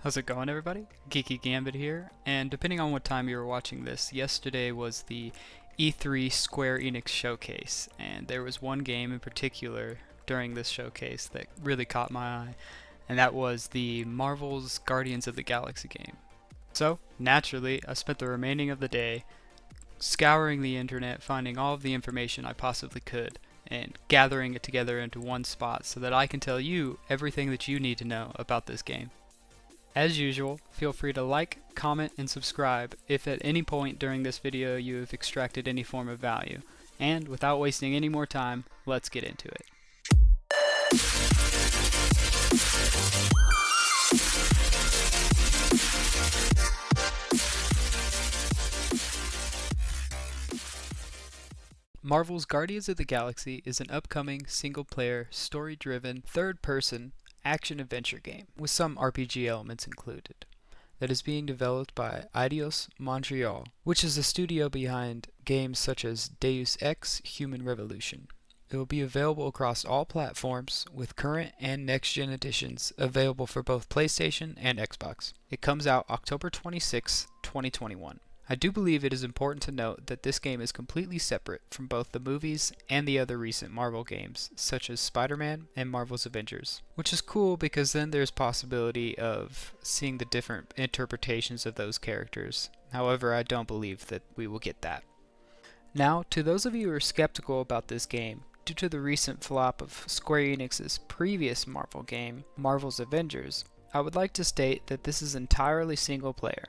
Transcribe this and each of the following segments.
How's it going, everybody? Geeky Gambit here, and depending on what time you were watching this, yesterday was the E3 Square Enix showcase, and there was one game in particular during this showcase that really caught my eye, and that was the Marvel's Guardians of the Galaxy game. So, naturally, I spent the remaining of the day scouring the internet, finding all of the information I possibly could, and gathering it together into one spot so that I can tell you everything that you need to know about this game. As usual, feel free to like, comment, and subscribe if at any point during this video you have extracted any form of value. And without wasting any more time, let's get into it. Marvel's Guardians of the Galaxy is an upcoming single-player, story-driven, third-person action-adventure game with some RPG elements included that is being developed by Eidos Montreal, which is the studio behind games such as Deus Ex: Human Revolution. It will be available across all platforms, with current and next-gen editions available for both PlayStation and Xbox. It comes out October 26, 2021. I do believe it is important to note that this game is completely separate from both the movies and the other recent Marvel games, such as Spider-Man and Marvel's Avengers, which is cool because then there's possibility of seeing the different interpretations of those characters. However, I don't believe that we will get that. Now, to those of you who are skeptical about this game, due to the recent flop of Square Enix's previous Marvel game, Marvel's Avengers, I would like to state that this is entirely single player.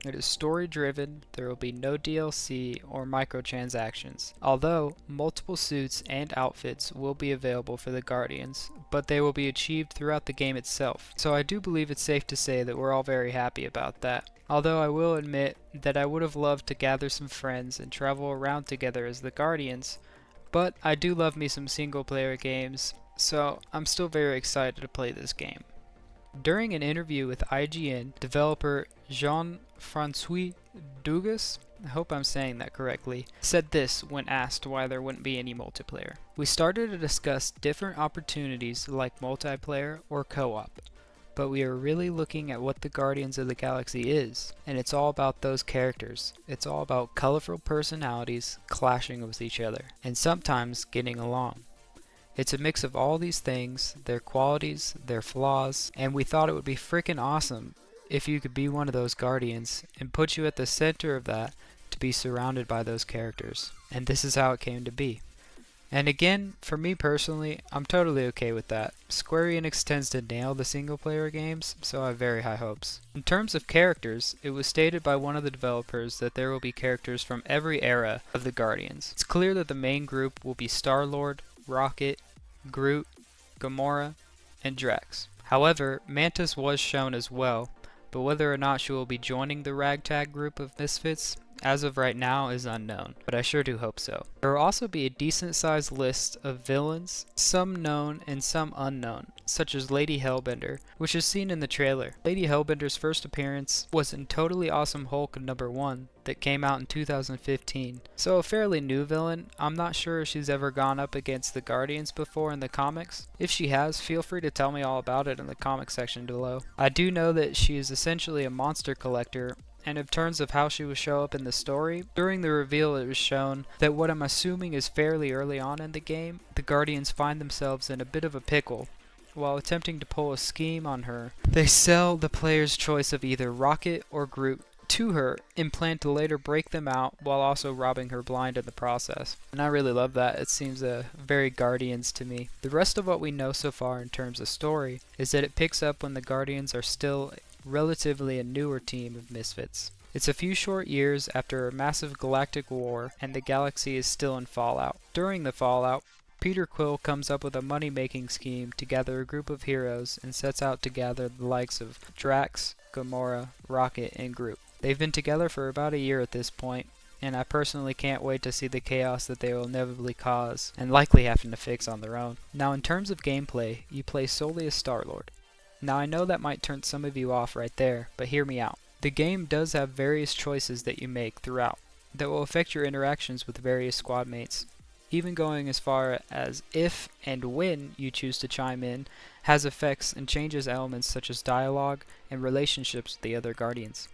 It is story-driven, there will be no DLC or microtransactions, although multiple suits and outfits will be available for the Guardians, but they will be achieved throughout the game itself. So I do believe it's safe to say that we're all very happy about that. Although I will admit that I would have loved to gather some friends and travel around together as the Guardians, but I do love me some single-player games, so I'm still very excited to play this game. During an interview with IGN, developer Jean-François Dugas, I hope I'm saying that correctly, said this when asked why there wouldn't be any multiplayer. "We started to discuss different opportunities like multiplayer or co-op, but we are really looking at what the Guardians of the Galaxy is, and it's all about those characters. It's all about colorful personalities clashing with each other, and sometimes getting along. It's a mix of all these things, their qualities, their flaws, and we thought it would be freaking awesome if you could be one of those Guardians and put you at the center of that to be surrounded by those characters. And this is how it came to be." And again, for me personally, I'm totally okay with that. Square Enix tends to nail the single player games, so I have very high hopes. In terms of characters, it was stated by one of the developers that there will be characters from every era of the Guardians. It's clear that the main group will be Star-Lord, Rocket, Groot, Gamora, and Drax. However, Mantis was shown as well, but whether or not she will be joining the ragtag group of misfits, as of right now, is unknown, but I sure do hope so. There will also be a decent-sized list of villains, some known and some unknown, such as Lady Hellbender, which is seen in the trailer. Lady Hellbender's first appearance was in Totally Awesome Hulk #1 that came out in 2015, so a fairly new villain. I'm not sure if she's ever gone up against the Guardians before in the comics. If she has, feel free to tell me all about it in the comment section below. I do know that she is essentially a monster collector, and in terms of how she will show up in the story, during the reveal it was shown that what I'm assuming is fairly early on in the game, the Guardians find themselves in a bit of a pickle. While attempting to pull a scheme on her, they sell the player's choice of either Rocket or Groot to her and plan to later break them out while also robbing her blind in the process. And I really love that. It seems very Guardians to me. The rest of what we know so far in terms of story is that it picks up when the Guardians are still relatively a newer team of misfits. It's a few short years after a massive galactic war and the galaxy is still in fallout. During the fallout, Peter Quill comes up with a money-making scheme to gather a group of heroes and sets out to gather the likes of Drax, Gamora, Rocket, and Groot. They've been together for about a year at this point, and I personally can't wait to see the chaos that they will inevitably cause and likely having to fix on their own. Now, in terms of gameplay, you play solely as Star-Lord. Now, I know that might turn some of you off right there, but hear me out. The game does have various choices that you make throughout that will affect your interactions with various squad mates. even going as far as if and when you choose to chime in, has effects and changes elements such as dialogue and relationships with the other Guardians.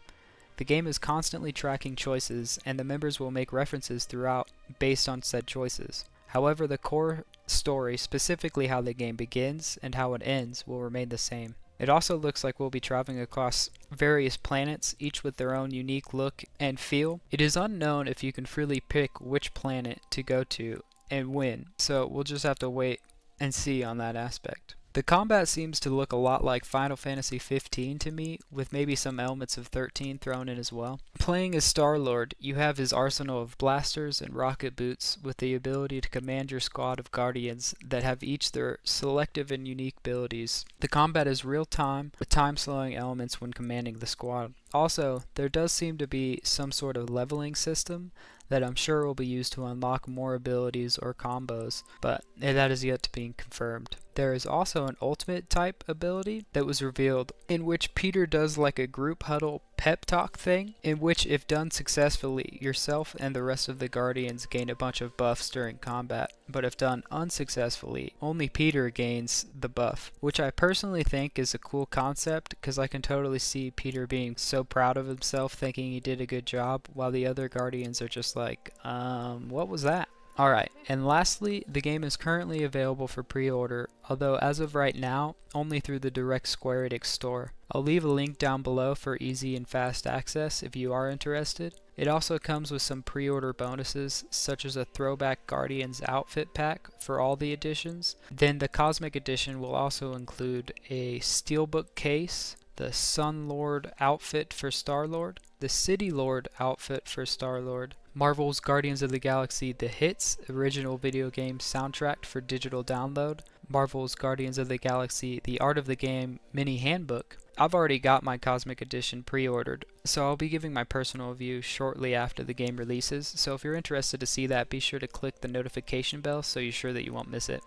The game is constantly tracking choices, and the members will make references throughout based on said choices. However, the core story, specifically how the game begins and how it ends, will remain the same. It also looks like we'll be traveling across various planets, each with their own unique look and feel. It is unknown if you can freely pick which planet to go to and when, so we'll just have to wait and see on that aspect. The combat seems to look a lot like Final Fantasy 15 to me, with maybe some elements of 13 thrown in as well. Playing as Star-Lord, you have his arsenal of blasters and rocket boots with the ability to command your squad of Guardians that have each their selective and unique abilities. The combat is real-time, with time-slowing elements when commanding the squad. Also, there does seem to be some sort of leveling system that I'm sure will be used to unlock more abilities or combos, but that is yet to be confirmed. There is also an ultimate type ability that was revealed in which Peter does like a group huddle pep talk thing, in which if done successfully, yourself and the rest of the Guardians gain a bunch of buffs during combat, but if done unsuccessfully, only Peter gains the buff, which I personally think is a cool concept because I can totally see Peter being so proud of himself thinking he did a good job, while the other Guardians are just like, what was that? Alright, and lastly, the game is currently available for pre-order, although as of right now, only through the direct Square Enix store. I'll leave a link down below for easy and fast access if you are interested. It also comes with some pre-order bonuses, such as a throwback Guardians outfit pack for all the editions. Then the Cosmic Edition will also include a Steelbook case, the Sun Lord outfit for Star-Lord, the City Lord outfit for Star-Lord, Marvel's Guardians of the Galaxy The Hits original video game soundtrack for digital download, Marvel's Guardians of the Galaxy The Art of the Game mini handbook. I've already got my Cosmic Edition pre-ordered, so I'll be giving my personal review shortly after the game releases, so if you're interested to see that, be sure to click the notification bell so you're sure that you won't miss it.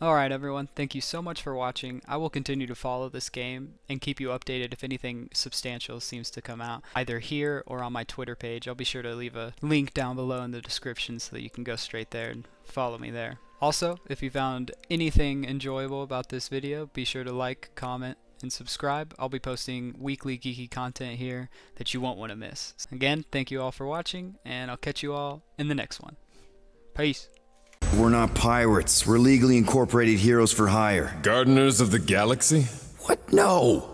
Alright everyone, thank you so much for watching. I will continue to follow this game and keep you updated if anything substantial seems to come out, either here or on my Twitter page. I'll be sure to leave a link down below in the description so that you can go straight there and follow me there. Also, if you found anything enjoyable about this video, be sure to like, comment, and subscribe. I'll be posting weekly geeky content here that you won't want to miss. Again, thank you all for watching, and I'll catch you all in the next one. Peace. We're not pirates. We're legally incorporated heroes for hire. Gardeners of the Galaxy? What? No!